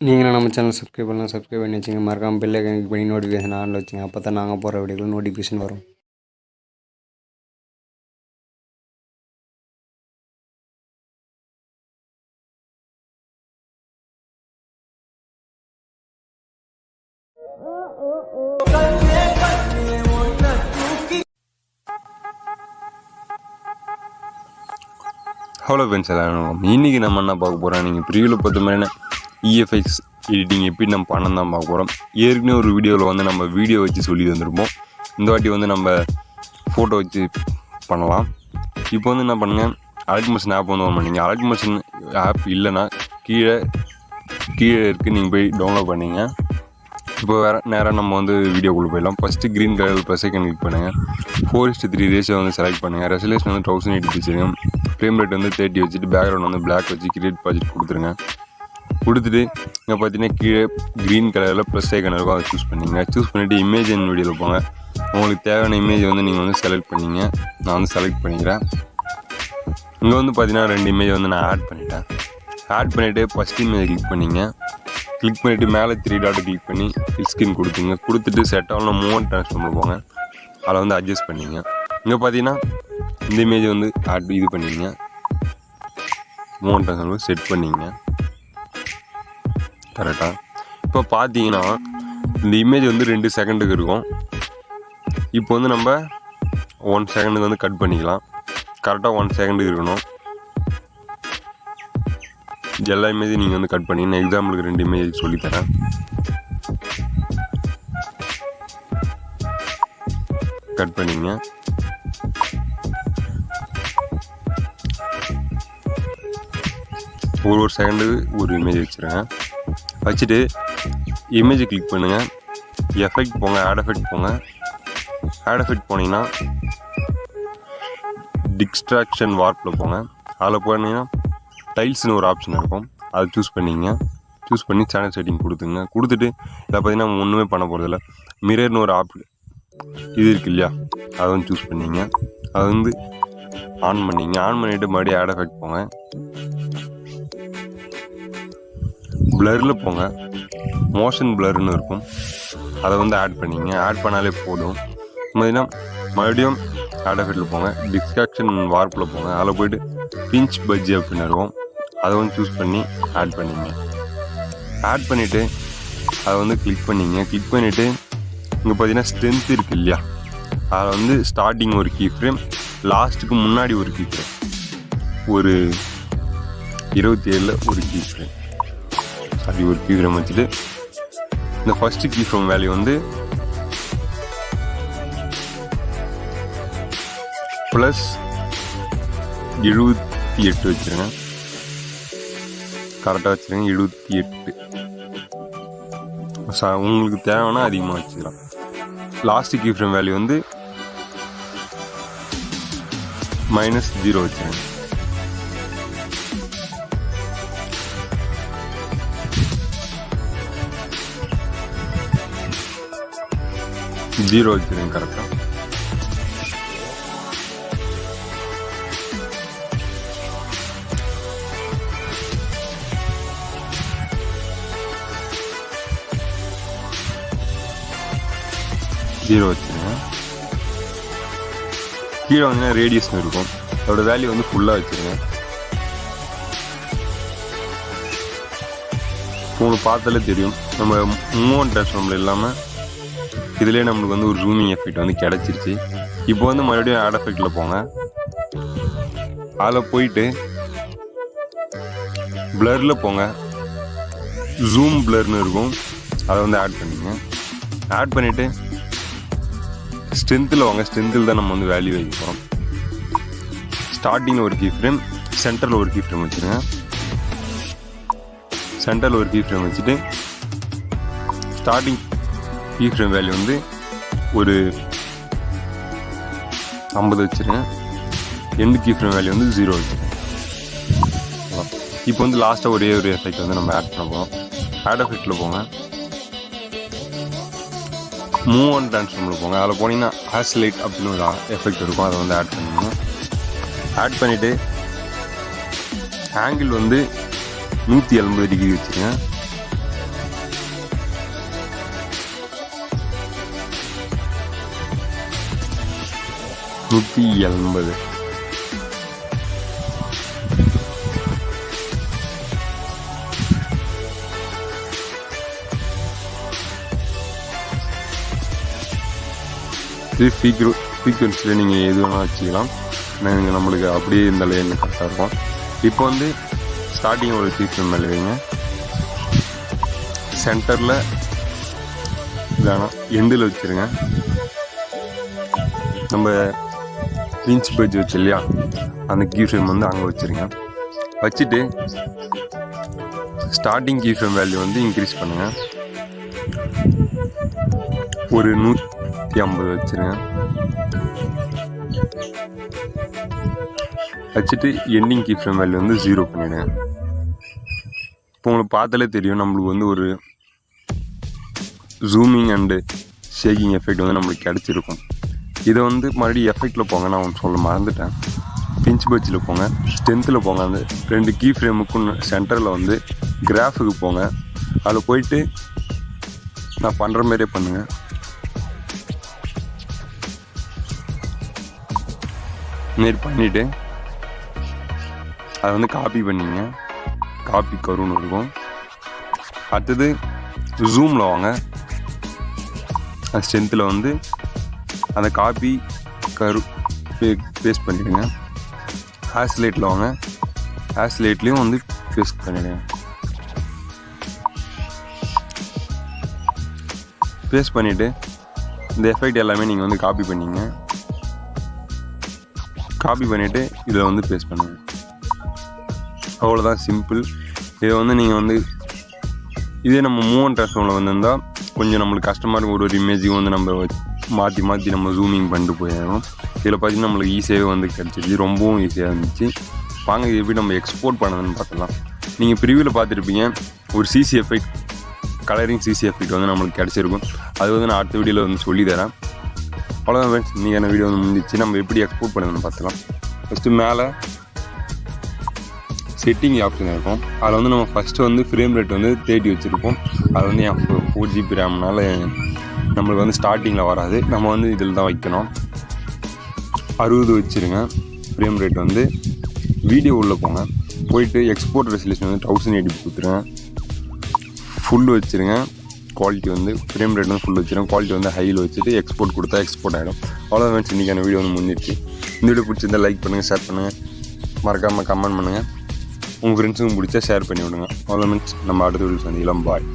நீங்களும் நம்ம channel subscribe பண்ணலாம், சப்ஸ்கிரைப் பண்ணி வச்சுங்க. மறக்காமல் பெல் ஐகான் கிளிக் பண்ணி நோட்டிஃபிகேஷன் ஆனில் வச்சுங்க. அப்போ தான் நாங்கள் போகிற வீடியோவில் நோட்டிஃபிகேஷன் வரும். ஹலோ ஃப்ரெண்ட்ஸ், எல்லாம் இன்றைக்கி நம்ம என்ன பார்க்க போகிறோம், நீங்கள் ப்ரீவியூவில் பார்த்த மாதிரியான இஎஃப்எக்ஸ் எடிட்டிங் எப்படி நம்ம பண்ண தான் பார்க்க போகிறோம். ஏற்கனவே ஒரு வீடியோவில் வந்து நம்ம வீடியோ வச்சு சொல்லி வந்திருப்போம். இந்த வாட்டி வந்து நம்ம ஃபோட்டோ வச்சு பண்ணலாம். இப்போ வந்து என்ன பண்ணுங்கள், அலர்ட் மோஷன் ஆப் வந்து ஓன் பண்ணிங்க. அலர்ட் மோஷன் ஆப் இல்லைன்னா கீழே இருக்குது, நீங்கள் போய் டவுன்லோட் பண்ணிங்க. இப்போ வேறு நேராக நம்ம வந்து வீடியோக்குள்ளே போயிடலாம். First green colour plus icon click பண்ணுங்கள். 4:3 ரேஷியோ வந்து செலக்ட் பண்ணுங்கள். ரெசல்யூஷன் வந்து 1080 வச்சுருங்க. ஃப்ரேம் ரேட் வந்து 30 வச்சுட்டு பேக்ரவுண்ட் வந்து பிளாக் வச்சு கிரியேட் ப்ராஜெக்ட் கொடுத்துருங்க. கொடுத்துட்டு இங்கே பார்த்தீங்கன்னா கீழே க்ரீன் கலரில் ப்ளஸ் ஐக்கன் இருக்கும், அதை சூஸ் பண்ணிங்க. சூஸ் பண்ணிவிட்டு இமேஜ் அண்ட் வீடியோவில் போங்க. உங்களுக்கு தேவையான இமேஜ் வந்து நீங்கள் வந்து செலக்ட் பண்ணிங்க. நான் வந்து செலக்ட் பண்ணிக்கிறேன். இங்கே வந்து பார்த்தீங்கன்னா 2 இமேஜ் வந்து நான் ஆட் பண்ணிட்டேன். ஆட் பண்ணிவிட்டு ஃபஸ்ட் இமேஜ் கிளிக் பண்ணிங்க. கிளிக் பண்ணிவிட்டு மேலே 3 டாட் கிளிக் பண்ணி ஃபில் ஸ்கிரீன் கொடுத்துங்க. கொடுத்துட்டு செட் ஆகலாம் மூவ்மெண்ட் ட்ரான்ஸ்ஃபார்மில் போங்க. அதை வந்து அட்ஜஸ்ட் பண்ணிங்க. இங்கே பார்த்தீங்கன்னா இந்த இமேஜ் வந்து இது பண்ணிங்க. மூவ்மெண்ட் ட்ரான்ஸ்ஃபார்மில் செட் பண்ணிங்க கரெக்டாக. இப்போ பார்த்தீங்கன்னா இந்த இமேஜ் வந்து 2 செகண்டுக்கு இருக்கும். இப்போ வந்து நம்ம 1 செகண்டுக்கு வந்து கட் பண்ணிக்கலாம். கரெக்டாக 1 செகண்டுக்கு இருக்கணும். எல்லா இமேஜும் நீங்கள் வந்து கட் பண்ணிங்கன்னா, எக்ஸாம்பிளுக்கு 2 இமேஜ் சொல்லித்தரேன். கட் பண்ணிங்க. ஒரு செகண்டுக்கு ஒரு இமேஜ் வச்சுருங்க. வச்சுட்டு இமேஜை கிளிக் பண்ணுங்கள். எஃபெக்ட் போங்க, ஆட் எஃபெக்ட் போங்க. ஆட் எஃபெக்ட் போனீங்கன்னா டிஸ்ட்ராக்ஷன் வார்ப்பில் போங்க. அதில் போனீங்கன்னா டைல்ஸ்னு ஒரு ஆப்ஷன் இருக்கும், அதை சூஸ் பண்ணிங்க. சூஸ் பண்ணி சேனல் செட்டிங் கொடுத்துங்க. கொடுத்துட்டு இதை பார்த்தீங்கன்னா நம்ம ஒன்றுமே பண்ண போகிறதில்ல. மிரர்னு ஒரு ஆப் இது இருக்குது இல்லையா, அதை வந்து சூஸ் பண்ணிங்க. அதை வந்து ஆன் பண்ணிங்க. ஆன் பண்ணிவிட்டு மறுபடியும் ஆட் எஃபெக்ட் போங்க. ப்ளரில் போங்க. மோஷன் ப்ளர்னு இருக்கும், அதை வந்து ஆட் பண்ணிங்க. ஆட் பண்ணாலே போதும். பார்த்தீங்கன்னா மறுபடியும் ஆட் எஃபெக்டில் போங்க. டிஸ்ட்ராக்ஷன் வார்ப்பில் போங்க. அதில் போய்ட்டு பிஞ்ச் பஜ்ஜி அப்படின்னு இருக்கும், அதை வந்து சூஸ் பண்ணி ஆட் பண்ணிங்க. ஆட் பண்ணிவிட்டு அதை வந்து கிளிக் பண்ணிங்க. கிளிக் பண்ணிவிட்டு இங்கே பார்த்தீங்கன்னா ஸ்ட்ரென்த் இருக்குது இல்லையா, அதை வந்து ஸ்டார்டிங் ஒரு கீ ஃப்ரேம், லாஸ்ட்டுக்கு முன்னாடி ஒரு கீ ஃப்ரேம், ஒரு 27 ஒரு கீ ஃப்ரேம், அது ஒரு கீ ஃப்ரேம் வச்சுட்டு இந்த ஃபஸ்ட்டு கீ ஃப்ரேம் வேல்யூ வந்து +78 வச்சுருங்க. கரெக்டாக வச்சுருங்க. 78 உங்களுக்கு தேவைன்னா அதிகமாக வச்சுக்கலாம். லாஸ்ட் கீ ஃப்ரேம் வேல்யூ வந்து -0 வச்சுருங்க. ஜீரோ வச்சுருங்க கரெக்டாக. ஜீரோ வச்சுருங்க. கீழே வந்து ரேடியஸ்னு இருக்கும், அதோட வேல்யூ வந்து ஃபுல்லாக வச்சுருங்க. உங்களுக்கு பார்த்தாலே தெரியும், நம்ம மூவ்மெண்ட் ட்ரான்ஸ்ஃபார்மில் இல்லாமல் இதிலே நம்மளுக்கு வந்து ஒரு ஜூமிங் எஃபெக்ட் வந்து கிடச்சிருச்சு. இப்போ வந்து மறுபடியும் ஆட் எஃபெக்டில் போங்க. அதில் போயிட்டு ப்ளரில் போங்க. ஜூம் ப்ளர்னு இருக்கும், அதை வந்து ஆட் பண்ணிங்க. ஆட் பண்ணிவிட்டு ஸ்ட்ரென்த்தில் வாங்க. ஸ்ட்ரென்த்தில் தான் நம்ம வந்து வேல்யூ வைக்க போகிறோம். ஸ்டார்டிங்கில் ஒரு கீ ஃப்ரேம், சென்டரில் ஒரு கீ ஃப்ரேம் வச்சுருங்க. சென்டரில் ஒரு கீ ஃப்ரேம் வச்சுட்டு ஸ்டார்டிங் கீ ஃப்ரேம் வேல்யூ வந்து ஒரு 50 வச்சுருங்க. எண்டு கீ ஃப்ரேம் வேல்யூ வந்து 0 வச்சுருங்க. இப்போ வந்து லாஸ்ட்டாக ஒரே ஒரு எஃபெக்ட் வந்து நம்ம ஆட் பண்ண போகிறோம். ஆட் எஃபெக்டில் போங்க. மூவ் அண்ட் ட்ரான்ஸ்ஃபார்மில் போங்க. அதில் போனீங்கன்னா ஆஸ்லைட் அப்படின்னு ஒரு எஃபெக்ட் இருக்கும், அதை வந்து ஆட் பண்ணிங்க. ஆட் பண்ணிவிட்டு ஆங்கிள் வந்து 180 டிகிரி வச்சுருங்க. நூற்றி 80 இது ஃப்ரீக்வன்சியில் நீங்கள் எது வேணால் வச்சுக்கலாம். நம்மளுக்கு அப்படியே இந்த லைன் கரெக்டாக இருக்கும். இப்போ வந்து ஸ்டார்டிங் ஒரு கீஃப்ரேம் மேலே வைங்க. சென்டரில் வேணாம் எண்டில் வச்சுருங்க. நம்ம பிஞ்ச் பேஜ் வச்சு இல்லையா, அந்த கீஃப்ரேம் வந்து அங்கே வச்சுருங்க. வச்சுட்டு ஸ்டார்டிங் கீஃப்ரேம் வேல்யூ வந்து இன்க்ரீஸ் பண்ணுங்கள். ஒரு 150 வச்சுருங்க. வச்சுட்டு எண்டிங் கீஃப்ரேம் வேல்யூ வந்து 0 பண்ணிவிடுங்க. இப்போ உங்களுக்கு பார்த்தாலே தெரியும் நம்மளுக்கு வந்து ஒரு ஜூமிங் அண்டு ஷேக்கிங் எஃபெக்ட் வந்து நம்மளுக்கு கிடச்சிருக்கும். இதை வந்து மறுபடியும் எஃபெக்டில் போங்க, நான் ஒன்று சொல்ல மறந்துட்டேன். பிஞ்ச் பட்சில் போங்க, ஸ்ட்ரென்த்தில் போங்க. அந்த 2 கீ ஃப்ரேமுக்கும் சென்டரில் வந்து கிராஃபுக்கு போங்க. அதில் போயிட்டு நான் பண்ணுற மாதிரியே பண்ணுங்கள். மாரி பண்ணிவிட்டு அதை வந்து காப்பி பண்ணிங்க. காப்பி கருன்னு இருக்கும். அடுத்தது ஜூமில் வாங்க. ஸ்ட்ரென்த்தில் வந்து அந்த காப்பி கரு பேஸ்ட் பண்ணிவிடுங்க. ஹேஷ்லைட்டில் வாங்க. ஹேஷ்லைட்லேயும் வந்து பேஸ்ட் பண்ணிவிடுங்க. பேஸ்ட் பண்ணிவிட்டு இந்த எஃபெக்ட் எல்லாமே நீங்கள் வந்து காப்பி பண்ணிங்க. காப்பி பண்ணிவிட்டு இதில் வந்து பேஸ்ட் பண்ணுங்கள். அவ்வளோதான், சிம்பிள். இதை வந்து நீங்கள் வந்து இதே நம்ம மூவ் ட்ரான்ஸ்ஃபார்மில் வந்திருந்தால் கொஞ்சம் நம்மளுக்கு கஷ்டமாக இருக்கும். ஒரு இமேஜுக்கு வந்து நம்ம மாற்றி நம்ம ஜூமிங் பண்ணிட்டு போயிடணும். இதில் பார்த்திங்கன்னா நம்மளுக்கு ஈஸியாகவே வந்து கிடச்சிருச்சு. ரொம்பவும் ஈஸியாக இருந்துச்சு. வாங்க இது எப்படி நம்ம எக்ஸ்போர்ட் பண்ணதுன்னு பார்த்துக்கலாம். நீங்கள் ப்ரிவியூவில் பார்த்துருப்பீங்க ஒரு CC effect, colouring CC effect வந்து நம்மளுக்கு கிடச்சிருக்கும். அது வந்து நான் அடுத்த வீடியோவில் வந்து சொல்லித்தரேன். அவ்வளோதான் ஃப்ரெண்ட்ஸ், இன்றைக்கான வீடியோ வந்து முடிஞ்சிச்சு. நம்ம எப்படி எக்ஸ்போர்ட் பண்ணுறதுன்னு பார்த்துக்கலாம். ஃபஸ்ட்டு மேலே செட்டிங் ஆப்ஷன் இருக்கும். அதில் வந்து நம்ம ஃபஸ்ட்டு வந்து ஃப்ரேம் ரேட் வந்து 30 வச்சுருப்போம். அது வந்து என் 4 GB ரேம்னால நம்மளுக்கு வந்து ஸ்டார்டிங்கில் வராது. நம்ம வந்து இதில் தான் வைக்கணும். 60 வச்சுருங்க. ஃப்ரேம் ரேட் வந்து வீடியோ உள்ளே போங்க. போயிட்டு எக்ஸ்போர்ட் ரெசல்யூஷன் வந்து 1080 கொடுத்துருங்க. ஃபுல் வச்சுருங்க. குவாலிட்டி வந்து ஃப்ரேம் ரேட் வந்து ஃபுல் வச்சுருங்க. குவாலிட்டி வந்து ஹையில் வச்சுட்டு எக்ஸ்போர்ட் கொடுத்தா எக்ஸ்போர்ட் ஆகிடும். அவ்வளோதான் ஃப்ரெண்ட்ஸ், இன்றைக்கான வீடியோ வந்து முடிஞ்சிடுச்சு. இந்த வீடியோ பிடிச்சிருந்தா லைக் பண்ணுங்கள், ஷேர் பண்ணுங்கள், மறக்காமல் கமெண்ட் பண்ணுங்கள். உங்கள் ஃப்ரெண்ட்ஸுக்கும் பிடிச்சா ஷேர் பண்ணி விடுங்க. அவ்வளோ ஃப்ரெண்ட்ஸ், நம்ம அடுத்த வீடியோ சந்திக்கலாம். பாய்.